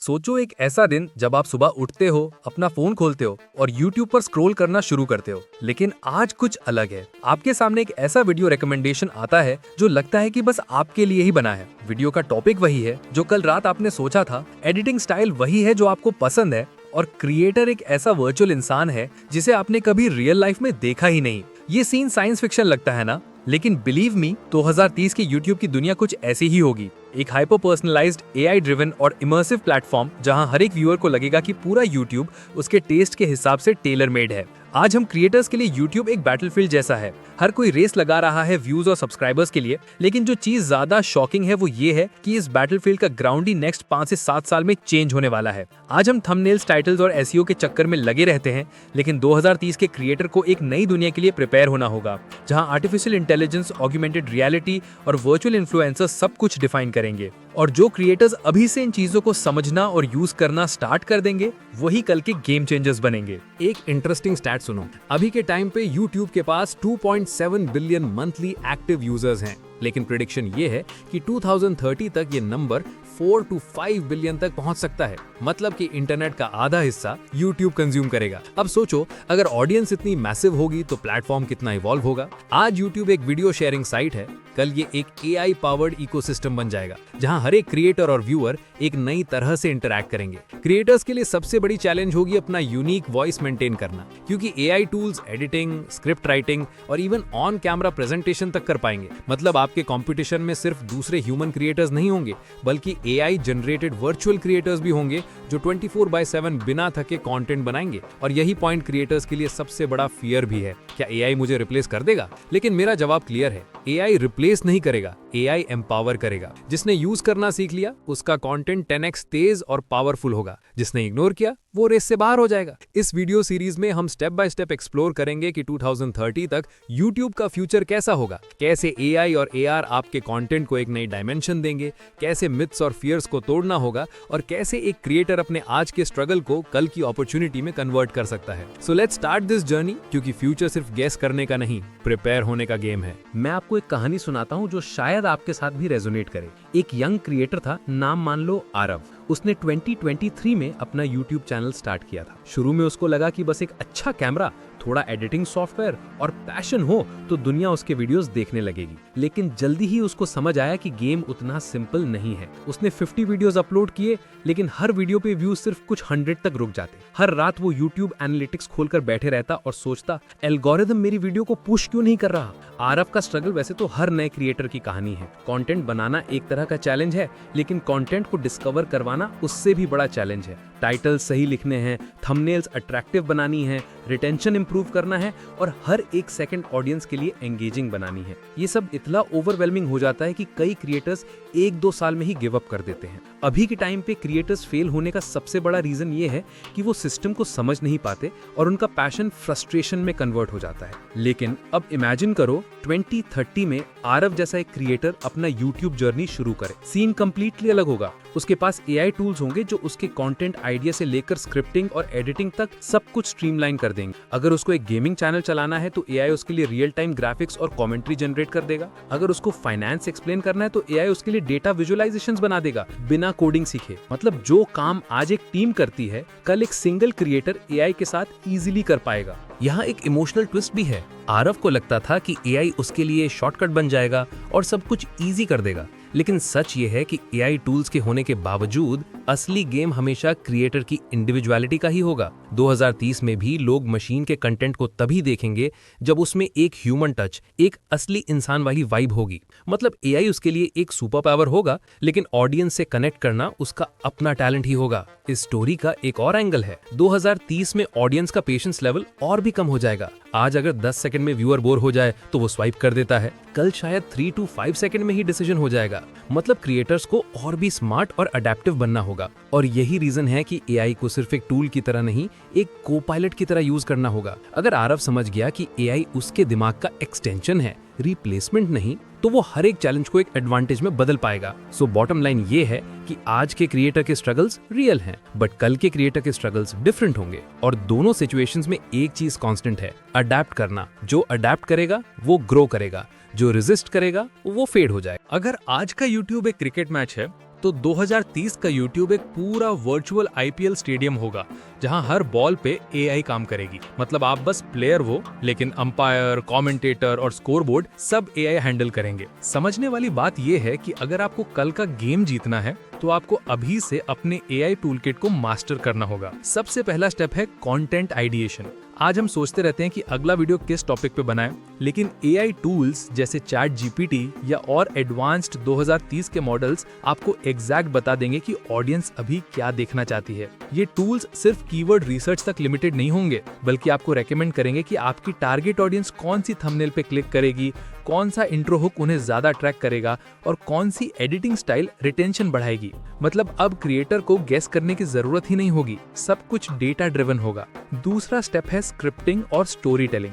सोचो एक ऐसा दिन जब आप सुबह उठते हो, अपना फोन खोलते हो और YouTube पर स्क्रॉल करना शुरू करते हो। लेकिन आज कुछ अलग है। आपके सामने एक ऐसा वीडियो रिकमेंडेशन आता है जो लगता है कि बस आपके लिए ही बना है। वीडियो का टॉपिक वही है जो कल रात आपने सोचा था, एडिटिंग स्टाइल वही है जो आपको पसंद है, और क्रिएटर एक ऐसा वर्चुअल इंसान है जिसे आपने कभी रियल लाइफ में देखा ही नहीं। ये सीन साइंस फिक्शन लगता है ना, लेकिन बिलीव मी 2030 की YouTube की दुनिया कुछ ऐसी ही होगी। एक हाइपर पर्सनलाइज्ड AI ड्रिवन और इमर्सिव प्लेटफॉर्म जहां हर एक व्यूअर को लगेगा कि पूरा YouTube उसके टेस्ट के हिसाब से टेलर मेड है। आज हम क्रिएटर्स के लिए YouTube एक बैटलफील्ड जैसा है। हर कोई रेस लगा रहा है व्यूज और सब्सक्राइबर्स के लिए, लेकिन जो चीज ज्यादा शॉकिंग है वो ये है कि इस बैटलफील्ड का ग्राउंड ही नेक्स्ट 5 से 7 साल में चेंज होने वाला है। आज हम थंबनेल्स, टाइटल्स और SEO के चक्कर में लगे रहते हैं, लेकिन 2030 के क्रिएटर को एक नई दुनिया के लिए प्रिपेयर होना होगा, जहां आर्टिफिशियल इंटेलिजेंस, ऑगमेंटेड रियलिटी और वर्चुअल इन्फ्लुएंसर्स सब कुछ डिफाइन करेंगे। और जो क्रिएटर्स अभी से इन चीजों को समझना और यूज करना स्टार्ट कर देंगे, वही कल के गेम चेंजर्स बनेंगे। एक इंटरेस्टिंग स्टैट सुनो। अभी के टाइम पे YouTube के पास 2.7 बिलियन मंथली एक्टिव यूजर्स हैं, लेकिन प्रेडिक्शन ये है कि 2030 तक ये नंबर 4 to 5 बिलियन तक पहुंच सकता है। मतलब कि इंटरनेट का आधा हिस्सा YouTube कंज्यूम करेगा। अब सोचो, अगर ऑडियंस इतनी मैसिव होगी तो प्लेटफॉर्म कितना इवॉल्व होगा। आज YouTube एक वीडियो शेयरिंग साइट है, कल ये एक AI पावर्ड इकोसिस्टम बन जाएगा, जहां हर एक क्रिएटर और व्यूअर एक नई तरह से इंटरैक्ट करेंगे। क्रिएटर्स के लिए सबसे बड़ी चैलेंज होगी अपना यूनिक वॉइस मेंटेन करना, क्योंकि AI tools editing, script writing और इवन ऑन कैमरा प्रेजेंटेशन तक कर पाएंगे। मतलब आपके कंपटीशन में सिर्फ दूसरे ह्यूमन क्रिएटर्स नहीं होंगे, बल्कि AI जनरेटेड वर्चुअल क्रिएटर्स भी होंगे जो 24/7 बिना थके कंटेंट बनाएंगे। और यही पॉइंट क्रिएटर्स के लिए सबसे बड़ा फियर भी है, क्या AI मुझे रिप्लेस कर देगा? लेकिन मेरा जवाब क्लियर है, AI रिप्लेस नहीं करेगा, AI एम्पावर करेगा। जिसने यूज करना सीख लिया उसका कंटेंट 10x तेज और पावरफुल होगा, जिसने इग्नोर किया वो रेस से बाहर हो जाएगा। इस वीडियो सीरीज में हम स्टेप बाय स्टेप एक्सप्लोर करेंगे कि 2030 तक YouTube का फ्यूचर कैसा होगा, कैसे AI और AR आपके कंटेंट को एक नई डायमेंशन देंगे, कैसे मिथ्स और फियर्स को तोड़ना होगा, और कैसे एक क्रिएटर अपने आज के स्ट्रगल को कल की अपॉर्चुनिटी में कन्वर्ट कर सकता है। So let's start this journey, क्योंकि फ्यूचर सिर्फ गेस करने का नहीं, प्रिपेयर होने का गेम है। मैं आपको एक कहानी सुनाता हूँ जो शायद आपके साथ भी रेजोनेट करे। एक यंग क्रिएटर था, नाम मान लो आरव। उसने 2023 में अपना YouTube चैनल स्टार्ट किया था। शुरू में उसको लगा कि बस एक अच्छा कैमरा, थोड़ा एडिटिंग सॉफ्टवेयर और पैशन हो तो दुनिया उसके वीडियोस देखने लगेगी। लेकिन जल्दी ही उसको समझ आया कि गेम उतना सिंपल नहीं है। उसने 50 वीडियोस अपलोड किए, लेकिन हर वीडियो पे व्यूज सिर्फ कुछ 100 तक रुक जाते। हर रात वो YouTube एनालिटिक्स खोलकर बैठे रहता और सोचता, एल्गोरिदम मेरी वीडियो को पुश क्यों नहीं कर रहा। आरव का स्ट्रगल वैसे तो हर नए क्रिएटर की कहानी है। कंटेंट बनाना एक तरह का चैलेंज है, लेकिन कंटेंट को डिस्कवर करवाना उससे भी बड़ा चैलेंज है। टाइटल्स सही लिखने हैं, थंबनेल्स अट्रैक्टिव बनानी है, रिटेंशन इंप्रूव करना है और हर एक सेकंड ऑडियंस के लिए एंगेजिंग बनानी है। ये सब इतना ओवरवेलमिंग हो जाता है कि कई क्रिएटर्स 1-2 साल में ही गिव अप कर देते हैं। अभी के टाइम पे क्रिएटर्स फेल होने का सबसे बड़ा रीजन ये है कि वो सिस्टम को समझ नहीं पाते और उनका पैशन फ्रस्ट्रेशन में कन्वर्ट हो जाता है। लेकिन अब इमेजिन करो 2030 में आरव जैसा एक क्रिएटर अपना YouTube जर्नी शुरू करे। सीन कंप्लीटली अलग होगा। उसके पास AI टूल्स होंगे जो उसके कंटेंट आइडिया से लेकर स्क्रिप्टिंग और एडिटिंग तक सब कुछ स्ट्रीमलाइन कर देंगे। अगर उसको एक गेमिंग चैनल चलाना है तो AI उसके लिए रियल टाइम ग्राफिक्स और कमेंट्री जनरेट कर देगा। अगर उसको फाइनेंस एक्सप्लेन करना है तो AI उसके लिए डेटा विजुअलाइजेशंस बना देगा बिना कोडिंग सीखे। मतलब जो काम आज एक टीम करती है, कल एक सिंगल क्रिएटर AI के साथ इजीली कर पाएगा। यहाँ एक इमोशनल ट्विस्ट भी है। आरव को लगता था कि AI उसके लिए शॉर्टकट बन जाएगा और सब कुछ इजी कर देगा, लेकिन सच ये है कि AI टूल्स के होने के बावजूद असली गेम हमेशा क्रिएटर की इंडिविजुअलिटी का ही होगा। 2030 में भी लोग मशीन के कंटेंट को तभी देखेंगे जब उसमें एक ह्यूमन टच, एक असली इंसान वाली वाइब होगी। मतलब AI उसके लिए एक सुपर पावर होगा, लेकिन ऑडियंस से कनेक्ट करना उसका अपना टैलेंट ही होगा। इस स्टोरी का एक और एंगल है, 2030 में ऑडियंस का पेशेंस लेवल और भी कम हो जाएगा। आज अगर 10 सेकंड में व्यूअर बोर हो जाए तो वो स्वाइप कर देता है, कल शायद 3 to 5 सेकंड में ही डिसीजन हो जाएगा। मतलब क्रिएटर्स को और भी स्मार्ट और अडेप्टिव बनना होगा। और यही रीजन है कि AI को सिर्फ एक टूल की तरह नहीं, एक को पायलट की तरह यूज करना होगा। अगर आरव समझ गया कि AI उसके दिमाग का एक्सटेंशन है, रिप्लेसमेंट नहीं, तो वो हर एक चैलेंज को एक एडवांटेज में बदल पाएगा। सो बॉटम लाइन ये है कि आज के क्रिएटर के स्ट्रगल्स रियल हैं, बट कल के क्रिएटर के स्ट्रगल्स डिफरेंट होंगे। और दोनों सिचुएशंस में एक चीज कांस्टेंट है, अडेप्ट करना। जो अडेप्ट करेगा वो ग्रो करेगा, जो रेजिस्ट करेगा वो फेड हो जाएगा। अगर आज का YouTube एक क्रिकेट मैच है तो 2030 का YouTube एक पूरा वर्चुअल IPL स्टेडियम होगा, जहां हर बॉल पे AI काम करेगी। मतलब आप बस प्लेयर हो, लेकिन अंपायर, कमेंटेटर और स्कोरबोर्ड सब AI हैंडल करेंगे। समझने वाली बात यह है कि अगर आपको कल का गेम जीतना है तो आपको अभी से अपने AI टूलकिट को मास्टर करना होगा। सबसे पहला स्टेप है कंटेंट आइडिएशन। आज हम सोचते रहते हैं कि अगला वीडियो किस टॉपिक पे बनाएं, लेकिन AI टूल्स जैसे ChatGPT या और एडवांस्ड 2030 के मॉडल्स आपको एग्जैक्ट बता देंगे कि ऑडियंस अभी क्या देखना चाहती है। ये टूल्स सिर्फ कीवर्ड रिसर्च तक लिमिटेड नहीं होंगे, बल्कि आपको रेकमेंड करेंगे कि आपकी टारगेट ऑडियंस कौन सी थंबनेल पे क्लिक करेगी, कौन सा इंट्रो हुक उन्हें ज्यादा अट्रैक्ट करेगा और कौन सी एडिटिंग स्टाइल रिटेंशन बढ़ाएगी। मतलब अब क्रिएटर को गेस करने की जरूरत ही नहीं होगी, सब कुछ डेटा ड्रिवन होगा। दूसरा स्टेप है स्क्रिप्टिंग और स्टोरी टेलिंग।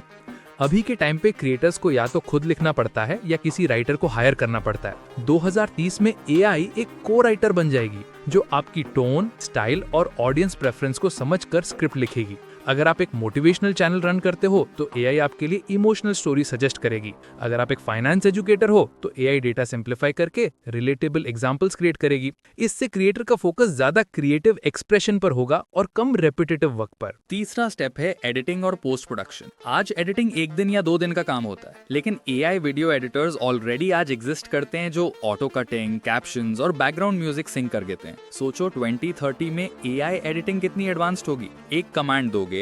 अभी के टाइम पे क्रिएटर्स को या तो खुद लिखना पड़ता है या किसी राइटर को हायर करना पड़ता है। 2030 में AI एक को राइटर बन जाएगी जो आपकी टोन, स्टाइल और ऑडियंस प्रेफरेंस को समझकर स्क्रिप्ट लिखेगी। अगर आप एक मोटिवेशनल चैनल रन करते हो तो AI आपके लिए इमोशनल स्टोरी सजेस्ट करेगी। अगर आप एक फाइनेंस एजुकेटर हो तो AI डेटा सिंप्लीफाई करके रिलेटेबल एग्जांपल्स क्रिएट करेगी। इससे क्रिएटर का फोकस ज्यादा क्रिएटिव एक्सप्रेशन पर होगा और कम रेपिटेटिव वर्क पर। तीसरा स्टेप है एडिटिंग और पोस्ट प्रोडक्शन। आज एडिटिंग 1 दिन या 2 दिन का काम होता है, लेकिन AI वीडियो एडिटर्स ऑलरेडी आज एग्जिस्ट करते हैं जो ऑटो कटिंग, कैप्शंस और बैकग्राउंड म्यूजिक सिंक कर देते हैं। सोचो 2030 में AI एडिटिंग कितनी एडवांस्ड होगी। एक कमांड दोगे,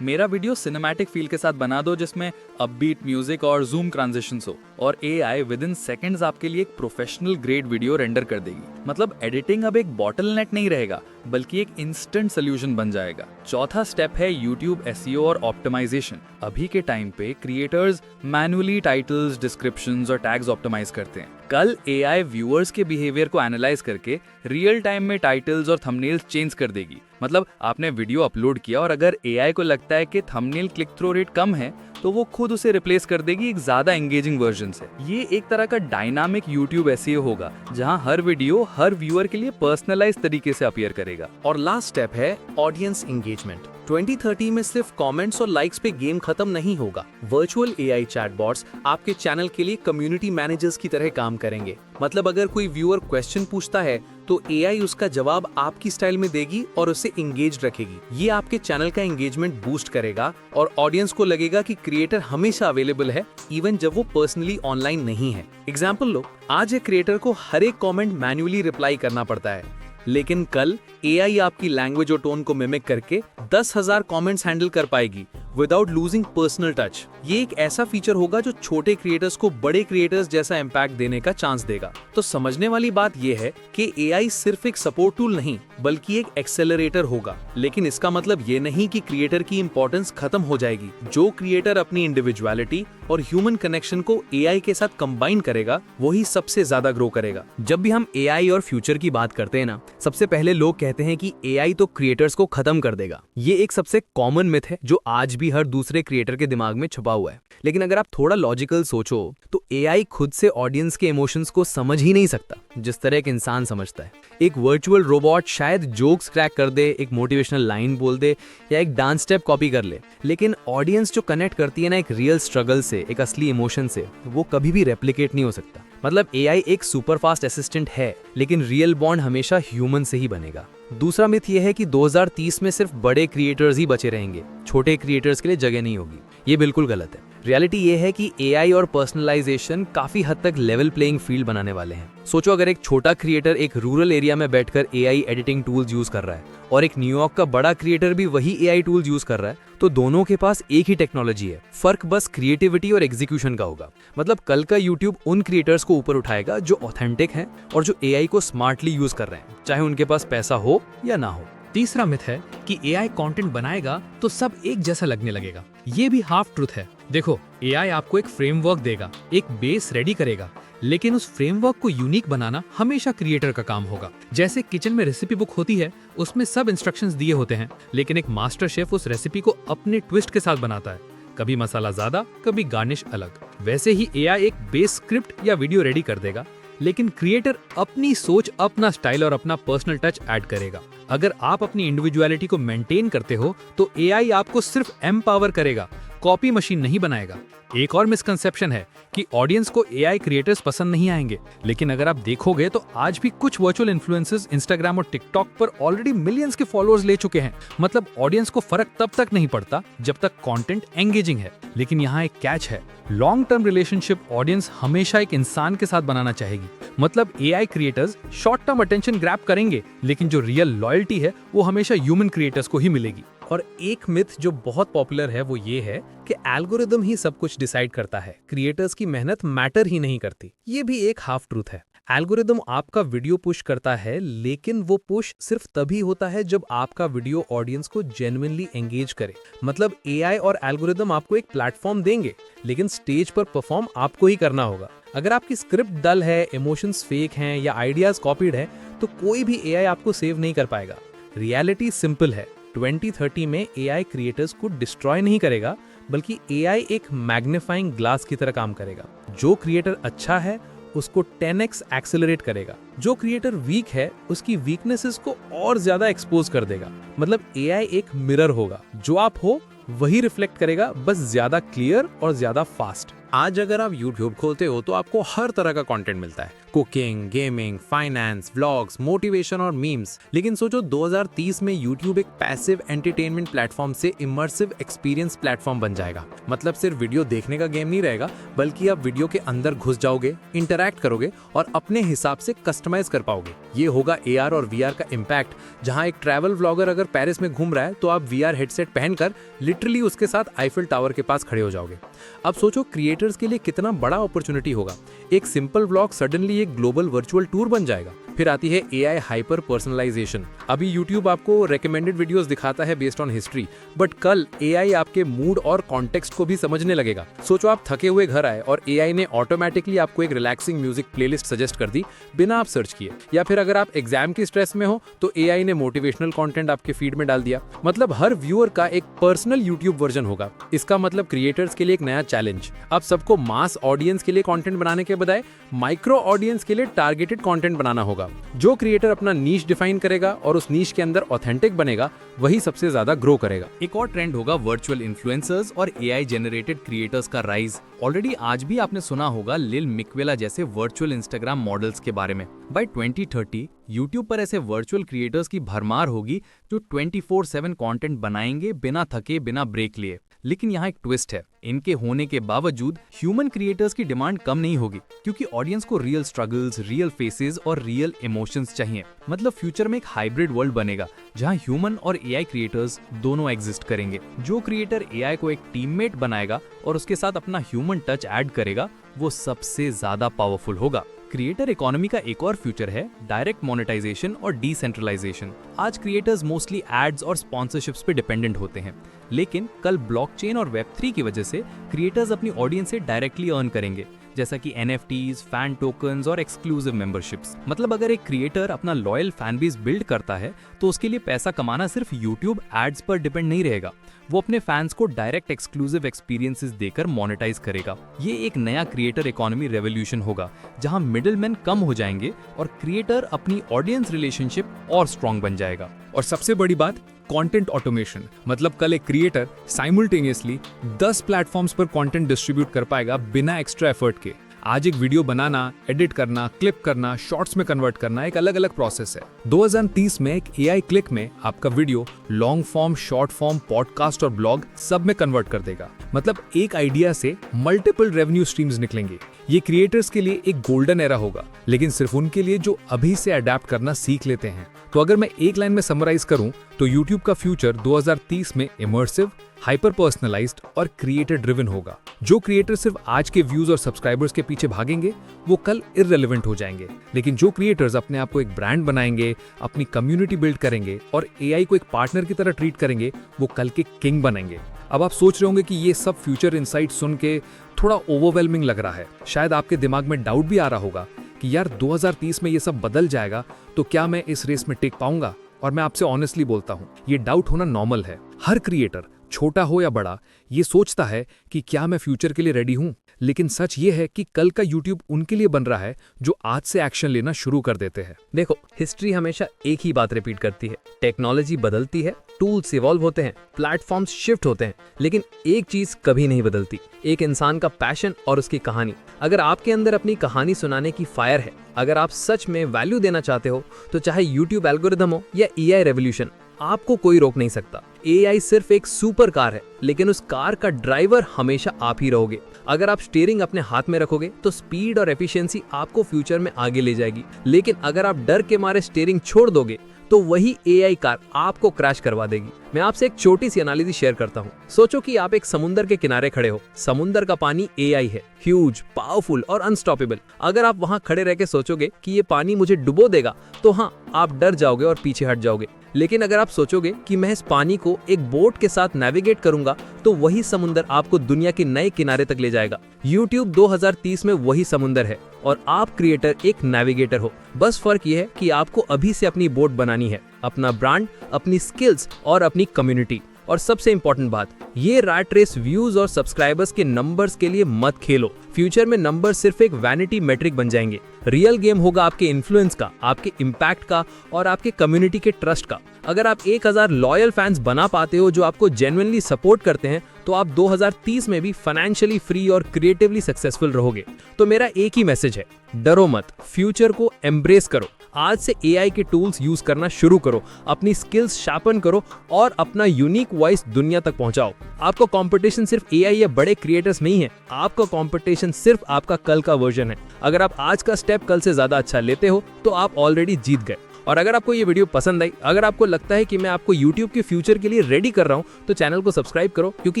मेरा वीडियो सिनेमैटिक फील के साथ बना दो जिसमें अपबीट म्यूजिक और जूम ट्रांजिशंस हो, और AI विद इन सेकंड्स आपके लिए एक प्रोफेशनल ग्रेड वीडियो रेंडर कर देगी। मतलब एडिटिंग अब एक बॉटलनेक नहीं रहेगा, बल्कि एक इंस्टेंट सोल्यूशन बन जाएगा। चौथा स्टेप है YouTube SEO और ऑप्टिमाइजेशन। अभी के टाइम पे क्रिएटर्स मैन्युअली टाइटल्स, डिस्क्रिप्शंस और टैग्स ऑप्टिमाइज करते हैं। कल AI व्यूअर्स के बिहेवियर को एनालाइज करके रियल टाइम में टाइटल्स और थंबनेल्स चेंज कर देगी। मतलब आपने वीडियो अपलोड किया और अगर AI को लगता है कि थंबनेल क्लिक थ्रू रेट कम है तो वो खुद उसे रिप्लेस कर देगी एक ज्यादा एंगेजिंग वर्जन से। ये एक तरह का डायनामिक YouTube SEO होगा जहां हर वीडियो हर व्यूअर के लिए पर्सनलाइज तरीके से अपीयर करेगा। और लास्ट स्टेप है ऑडियंस एंगेजमेंट। 2030 में सिर्फ कमेंट्स और लाइक्स पे गेम खत्म नहीं होगा। वर्चुअल AI चैटबॉट्स आपके चैनल के लिए कम्युनिटी मैनेजर्स की तरह काम करेंगे। मतलब अगर कोई व्यूअर क्वेश्चन पूछता है तो AI उसका जवाब आपकी स्टाइल में देगी और उसे एंगेज रखेगी। ये आपके चैनल का एंगेजमेंट बूस्ट करेगा और ऑडियंस को लगेगा कि क्रिएटर हमेशा अवेलेबल है, इवन जब वो पर्सनली ऑनलाइन नहीं है। एग्जाम्पल लो, आज एक क्रिएटर को हर एक कॉमेंट मैन्युअली रिप्लाई करना पड़ता है, लेकिन कल AI आपकी लैंग्वेज और टोन को मिमिक करके 10,000 कमेंट्स हैंडल कर पाएगी विदाउट लूजिंग पर्सनल टच। ये एक ऐसा फीचर होगा जो छोटे क्रिएटर्स को बड़े क्रिएटर्स जैसा इम्पैक्ट देने का चांस देगा। तो समझने वाली बात यह है कि AI सिर्फ एक सपोर्ट टूल नहीं, बल्कि एक एक्सेलरेटर होगा। लेकिन इसका मतलब ये नहीं कि क्रिएटर की इंपॉर्टेंस खत्म हो जाएगी। जो क्रिएटर अपनी इंडिविजुअलिटी और ह्यूमन कनेक्शन को AI के साथ कंबाइन करेगा, वही सबसे ज्यादा ग्रो करेगा। जब भी हम AI और फ्यूचर की बात करते हैं ना, सबसे पहले लोग कहते हैं कि AI तो क्रिएटर्स को खत्म कर देगा। ये एक सबसे कॉमन मिथ है जो आज भी हर दूसरे क्रिएटर के दिमाग में छुपा हुआ है। लेकिन अगर आप थोड़ा लॉजिकल सोचो तो AI खुद से ऑडियंस के इमोशंस को समझ ही नहीं सकता जिस तरह एक इंसान समझता है। एक वर्चुअल रोबोट शायद जोक्स क्रैक कर दे, एक मोटिवेशनल लाइन बोल दे या एक डांस स्टेप कॉपी कर ले, लेकिन ऑडियंस जो कनेक्ट करती है ना एक रियल स्ट्रगल से, एक असली इमोशन से, वो कभी भी रेप्लिकेट नहीं हो सकता। मतलब AI एक सुपर फास्ट असिस्टेंट है, लेकिन रियल बॉन्ड हमेशा ह्यूमन से ही बनेगा। दूसरा मिथ यह है कि 2030 में सिर्फ बड़े क्रिएटर्स ही बचे रहेंगे, छोटे क्रिएटर्स के लिए जगह नहीं होगी। ये बिल्कुल गलत है। रियलिटी ये है कि AI और पर्सनलाइजेशन काफी हद तक लेवल प्लेइंग फील्ड बनाने वाले हैं। सोचो अगर एक छोटा क्रिएटर एक रूरल एरिया में बैठकर AI एडिटिंग टूल्स यूज कर रहा है और एक न्यूयॉर्क का बड़ा क्रिएटर भी वही AI टूल्स यूज कर रहा है, तो दोनों के पास एक ही टेक्नोलॉजी है, फर्क बस क्रिएटिविटी और एग्जीक्यूशन का होगा। मतलब कल का YouTube उन क्रिएटर्स को ऊपर उठाएगा जो ऑथेंटिक हैं और जो AI को स्मार्टली यूज कर रहे हैं, चाहे उनके पास पैसा हो या ना हो। तीसरा मिथ है कि AI कंटेंट बनाएगा तो सब एक जैसा लगने लगेगा। ये भी हाफ ट्रूथ है। देखो, AI आपको एक फ्रेमवर्क देगा, एक बेस रेडी करेगा, लेकिन उस फ्रेमवर्क को यूनिक बनाना हमेशा क्रिएटर का काम होगा। जैसे किचन में रेसिपी बुक होती है, उसमें सब इंस्ट्रक्शंस दिए होते हैं, लेकिन एक मास्टर शेफ उस रेसिपी को अपने ट्विस्ट के साथ बनाता है, कभी मसाला ज्यादा, कभी गार्निश अलग। वैसे ही AI एक बेस स्क्रिप्ट या वीडियो रेडी कर देगा, लेकिन क्रिएटर अपनी सोच, अपना स्टाइल और अपना पर्सनल टच ऐड करेगा। अगर आप अपनी इंडिविजुअलिटी को मेंटेन करते हो तो AI आपको सिर्फ एम्पावर करेगा, कॉपी मशीन नहीं बनाएगा। एक और मिसकंसेप्शन है कि ऑडियंस को एआई क्रिएटर्स पसंद नहीं आएंगे, लेकिन अगर आप देखोगे तो आज भी कुछ वर्चुअल इन्फ्लुएंसर्स इंस्टाग्राम और टिकटॉक पर ऑलरेडी मिलियंस के फॉलोअर्स ले चुके हैं। मतलब ऑडियंस को फर्क तब तक नहीं पड़ता जब तक कंटेंट एंगेजिंग है। लेकिन यहाँ एक कैच है, लॉन्ग टर्म रिलेशनशिप ऑडियंस हमेशा एक इंसान के साथ बनाना चाहेगी। मतलब AI creators short term attention grab करेंगे, लेकिन जो रियल लॉयल्टी है वो हमेशा ह्यूमन क्रिएटर्स को ही मिलेगी। और एक मिथ जो बहुत पॉपुलर है वो ये है कि एल्गोरिदम ही सब कुछ डिसाइड करता है, क्रिएटर्स की मेहनत मैटर ही नहीं करती। ये भी एक हाफ ट्रूथ है। एल्गोरिदम आपका वीडियो पुश करता है, लेकिन वो पुश सिर्फ तभी होता है जब आपका वीडियो ऑडियंस को जेन्युइनली एंगेज करे। मतलब एआई और एल्गोरिदम आपको एक प्लेटफॉर्म देंगे, लेकिन स्टेज पर परफॉर्म आपको ही करना होगा। अगर आपकी स्क्रिप्ट डल है, इमोशंस फेक हैं या आइडियाज कॉपीड है, तो कोई भी एआई आपको सेव नहीं कर पाएगा। रियलिटी सिंपल है, 2030 में एआई क्रिएटर्स को डिस्ट्रॉय नहीं करेगा, बल्कि एआई एक मैग्नीफाइंग ग्लास की तरह काम करेगा। जो क्रिएटर अच्छा है उसको 10x एक्सेलरेट करेगा, जो क्रिएटर वीक है उसकी वीकनेसेस को और ज्यादा एक्सपोज कर देगा। मतलब एआई एक मिरर होगा, जो आप हो वही रिफ्लेक्ट करेगा, बस ज्यादा क्लियर और ज्यादा फास्ट। आज अगर आप YouTube खोलते हो तो आपको हर तरह का कंटेंट मिलता है, cooking, gaming, finance, vlogs, motivation और मीम्स। लेकिन सोचो 2030 में YouTube एक पैसिव एंटरटेनमेंट प्लेटफॉर्म से इमर्सिव एक्सपीरियंस प्लेटफॉर्म बन जाएगा। मतलब सिर्फ वीडियो देखने का गेम नहीं रहेगा, बल्कि आप वीडियो के अंदर घुस जाओगे, इंटरैक्ट करोगे और अपने हिसाब से कस्टमाइज कर पाओगे। ये होगा AR और VR का इम्पैक्ट, जहां एक ट्रैवल व्लॉगर अगर पेरिस में घूम रहा है तो आप VR हेडसेट पहनकर लिटरली उसके साथ आईफिल टावर के पास खड़े हो जाओगे। अब सोचो क्रिएटर्स के लिए कितना बड़ा अपॉर्चुनिटी होगा। एक सिंपल व्लॉग सडनली एक ग्लोबल वर्चुअल टूर बन जाएगा। फिर आती है AI हाइपर पर्सनलाइजेशन। अभी YouTube आपको रेकमेंडेड वीडियोस दिखाता है बेस्ड ऑन हिस्ट्री, बट कल AI आपके मूड और कॉन्टेक्स्ट को भी समझने लगेगा। सोचो आप थके हुए घर आए और AI ने ऑटोमेटिकली आपको एक रिलैक्सिंग म्यूजिक प्लेलिस्ट सजेस्ट कर दी बिना आप सर्च किए। या फिर अगर आप एग्जाम की स्ट्रेस में हो तो AI ने मोटिवेशनल कंटेंट आपके फीड में डाल दिया। मतलब हर व्यूअर का एक पर्सनल YouTube वर्जन होगा। इसका मतलब क्रिएटर्स के लिए एक नया चैलेंज। अब सबको मास ऑडियंस के लिए कंटेंट बनाने के बजाय माइक्रो ऑडियंस के लिए टारगेटेड कंटेंट बनाना होगा। जो क्रिएटर अपना नीश डिफाइन करेगा और उस नीश के अंदर ऑथेंटिक बनेगा, वही सबसे ज्यादा ग्रो करेगा। एक और ट्रेंड होगा वर्चुअल इन्फ्लुएंसर्स और एआई जनरेटेड क्रिएटर्स का राइज। ऑलरेडी आज भी आपने सुना होगा लिल मिकवेला जैसे वर्चुअल इंस्टाग्राम मॉडल्स के बारे में। बाय 2030 यूट्यूब पर ऐसे वर्चुअल क्रिएटर्स की भरमार होगी जो 24/7 कंटेंट बनाएंगे बिना थके, बिना ब्रेक लिए। लेकिन यहाँ एक ट्विस्ट है, इनके होने के बावजूद ह्यूमन क्रिएटर्स की डिमांड कम नहीं होगी, क्योंकि ऑडियंस को रियल स्ट्रगल्स, रियल फेसेस और रियल इमोशंस चाहिए। मतलब फ्यूचर में एक हाइब्रिड वर्ल्ड बनेगा जहाँ ह्यूमन और एआई क्रिएटर्स दोनों एग्जिस्ट करेंगे। जो क्रिएटर एआई को एक टीममेट बनाएगा और उसके साथ अपना ह्यूमन टच ऐड करेगा, वो सबसे ज्यादा पावरफुल होगा। क्रिएटर इकोनॉमी का एक और फ्यूचर है डायरेक्ट मोनेटाइजेशन और डिसेंट्रलाइजेशन। आज क्रिएटर्स मोस्टली एड्स और स्पॉन्सरशिप्स पे डिपेंडेंट होते हैं, लेकिन कल ब्लॉकचेन और वेब3 की वजह से क्रिएटर्स अपनी ऑडियंस से डायरेक्टली अर्न करेंगे, जैसा कि NFTs, फैन टोकन्स और एक्सक्लूसिव मेंबरशिप्स। मतलब अगर एक क्रिएटर अपना लॉयल फैन बेस बिल्ड करता है तो उसके लिए पैसा कमाना सिर्फ YouTube एड्स पर डिपेंड नहीं रहेगा, वो अपने फैंस को डायरेक्ट एक्सक्लूसिव एक्सपीरियंसेस देकर मोनेटाइज करेगा। ये एक नया क्रिएटर इकोनॉमी रेवोल्यूशन होगा, जहां मिडिलमैन कम हो जाएंगे और क्रिएटर अपनी ऑडियंस रिलेशनशिप और स्ट्रॉन्ग बन जाएगा। और सबसे बड़ी बात, कंटेंट ऑटोमेशन। मतलब कल एक क्रिएटर साइमल्टेनियसली 10 प्लेटफॉर्म्स पर कंटेंट डिस्ट्रीब्यूट कर पाएगा बिना एक्स्ट्रा एफर्ट के। आज एक वीडियो बनाना, एडिट करना, क्लिप करना, शॉर्ट्स में कन्वर्ट करना एक अलग अलग प्रोसेस है। 2030 में एक AI क्लिक में आपका video long form, short form, podcast और ब्लॉग सब में कन्वर्ट कर देगा। मतलब एक आइडिया से मल्टीपल रेवेन्यू स्ट्रीम्स निकलेंगे। ये क्रिएटर्स के लिए एक गोल्डन एरा होगा, लेकिन सिर्फ उनके लिए जो अभी से अडेप्ट करना सीख लेते हैं। तो अगर मैं एक लाइन में समराइज करूं तो YouTube का फ्यूचर 2030 में इमर्सिव, हाइपर पर्सनलाइज्ड और क्रिएटर ड्रिवन होगा। जो क्रिएटर सिर्फ आज के व्यूज और सब्सक्राइबर्स के पीछे भागेंगे वो कल इररिलेवेंट हो जाएंगे, लेकिन जो क्रिएटर्स अपने आप को एक ब्रांड बनाएंगे, अपनी कम्युनिटी बिल्ड करेंगे और AI को एक पार्टनर की तरह ट्रीट करेंगे, वो कल के किंग बनेंगे। अब आप सोच रहे होंगे कि ये सब फ्यूचर इनसाइट सुन के थोड़ा ओवरवेलमिंग लग रहा है। शायद आपके दिमाग में डाउट भी आ रहा होगा कि यार 2030 में ये सब बदल जाएगा तो क्या मैं इस रेस में टिक पाऊंगा? और मैं आपसे ऑनेस्टली बोलता हूँ, ये डाउट होना नॉर्मल है। हर क्रिएटर छोटा हो या बड़ा, ये सोचता है कि क्या मैं फ्यूचर के लिए रेडी हूं। लेकिन सच ये है कि कल का यूट्यूब उनके लिए बन रहा है जो आज से एक्शन लेना शुरू कर देते हैं। देखो, हिस्ट्री हमेशा एक ही बात रिपीट करती है। टेक्नोलॉजी बदलती है, टूल्स इवॉल्व होते हैं, प्लेटफॉर्म्स शिफ्ट होते हैं, लेकिन एक चीज कभी नहीं बदलती, एक इंसान का पैशन और उसकी कहानी। अगर आपके अंदर अपनी कहानी सुनाने की फायर है, अगर आप सच में वैल्यू देना चाहते हो, तो चाहे यूट्यूब एल्गोरिदम हो या एआई रेवोल्यूशन, आपको कोई रोक नहीं सकता। एआई सिर्फ एक सुपर कार है, लेकिन उस कार का ड्राइवर हमेशा आप ही रहोगे। अगर आप स्टीयरिंग अपने हाथ में रखोगे तो स्पीड और एफिशिएंसी आपको फ्यूचर में आगे ले जाएगी, लेकिन अगर आप डर के मारे स्टीयरिंग छोड़ दोगे तो वही एआई कार आपको क्रैश करवा देगी। मैं आपसे एक छोटी सी एनालिसिस शेयर करता हूँ। सोचो कि आप एक समुंदर के किनारे खड़े हो। समुंदर का पानी एआई है, ह्यूज, पावरफुल और अनस्टॉपेबल। अगर आप वहां खड़े रह के सोचोगे कि ये पानी मुझे डुबो देगा, तो हाँ, आप डर जाओगे और पीछे हट जाओगे। लेकिन अगर आप सोचोगे कि मैं इस पानी को एक बोट के साथ नेविगेट करूंगा, तो वही समुंदर आपको दुनिया के नए किनारे तक ले जाएगा। YouTube 2030 में वही समुंदर है और आप क्रिएटर एक नेविगेटर हो। बस फर्क यह है कि आपको अभी से अपनी बोट बनानी है, अपना ब्रांड, अपनी स्किल्स और अपनी कम्युनिटी। और सबसे इंपॉर्टेंट बात, ये रैट रेस व्यूज और सब्सक्राइबर्स के नंबर्स के लिए मत खेलो। फ्यूचर में नंबर सिर्फ एक वैनिटी मैट्रिक बन जाएंगे। रियल गेम होगा आपके इन्फ्लुएंस का, आपके इम्पैक्ट का और आपके कम्युनिटी के ट्रस्ट का। अगर आप 1000 लॉयल फैंस बना पाते हो जो आपको जेन्युइनली सपोर्ट करते हैं, तो आप 2030 में भी फाइनेंशियली फ्री और क्रिएटिवली सक्सेसफुल रहोगे। तो मेरा एक ही मैसेज है, डरो मत, फ्यूचर को एम्ब्रेस करो। आज से एआई के टूल्स यूज करना शुरू करो, अपनी स्किल्स शार्पन करो और अपना यूनिक वॉइस दुनिया तक पहुंचाओ। आपका कंपटीशन सिर्फ एआई या बड़े क्रिएटर्स नहीं है, आपका कंपटीशन सिर्फ आपका कल का वर्जन है। अगर आप आज का स्टेप कल से ज्यादा अच्छा लेते हो, तो आप ऑलरेडी जीत गए। और अगर आपको ये वीडियो पसंद आई, अगर आपको लगता है कि मैं आपको YouTube के फ्यूचर के लिए रेडी कर रहा हूं, तो चैनल को सब्सक्राइब करो, क्योंकि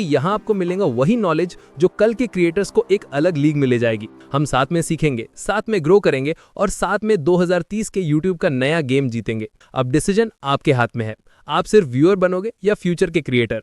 यहाँ आपको मिलेगा वही नॉलेज जो कल के क्रिएटर्स को एक अलग लीग में ले जाएगी। हम साथ में सीखेंगे, साथ में ग्रो करेंगे और साथ में 2030 के YouTube का नया गेम जीतेंगे। अब डिसीजन आपके हाथ में है, आप सिर्फ व्यूअर बनोगे या फ्यूचर के क्रिएटर।